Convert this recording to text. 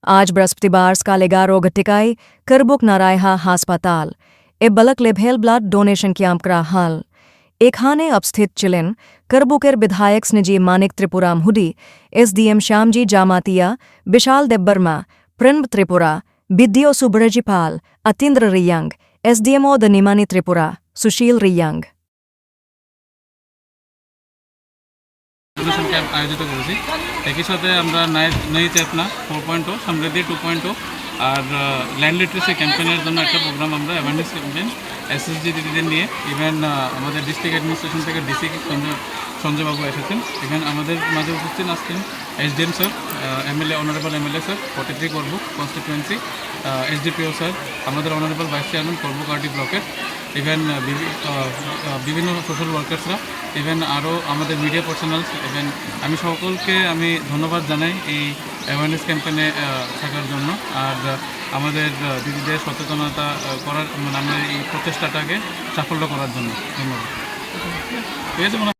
आज बृहस्पतिवार कालेगारो घटिकाई करबुक नारायहा हास्पताल ए block level blood donation camp करा हाल एखाने अपस्थित चिलेन करबुकेर विधायक स्निजी मानिक त्रिपुराम हुडी एसडीएम श्यामजी जामातिया विशाल देब्बर्मा प्रणब त्रिपुरा बिद्यो सुब्रजीपाल अतीन्द्र रियंग एसडीएमओ द निमानी त्रिपुरा सुशील रियंग ডোনেশন ক্যাম্প আয়োজিত করেছি। একই সাথে আমরা নই চেতনা 4.0 সমৃদ্ধি 2.0 আর ল্যান্ড লিটারেসি ক্যাম্পেইনের জন্য একটা প্রোগ্রাম আমরা অ্যাওয়ারনেস ক্যাম্পেইন এসএসজি দিদিদের নিয়ে ইভেন আমাদের ডিস্ট্রিক্ট অ্যাডমিনিস্ট্রেশন থেকে ডিসি সঞ্জয়বাবু এসেছেন। ইভেন আমাদের মাঝে উপস্থিত আসছেন SDM sir, MLA honourable MLA sir 43 Karbook constituency, SDPO sir, আমাদের honourable vice chairman Karbook RT ব্লকের, ইভেন বিভিন্ন সোশ্যাল ওয়ার্কার্সরা, ইভেন আরও আমাদের মিডিয়া পার্সোনালস, ইভেন আমি সকলকে ধন্যবাদ জানাই এই অ্যাওয়ারনেস ক্যাম্পেইনে থাকার জন্য আর আমাদের দিদিদের সচেতনতা করার আমাদের এই প্রচেষ্টাটাকে সাফল্য করার জন্য। ধন্যবাদ। ঠিক আছে।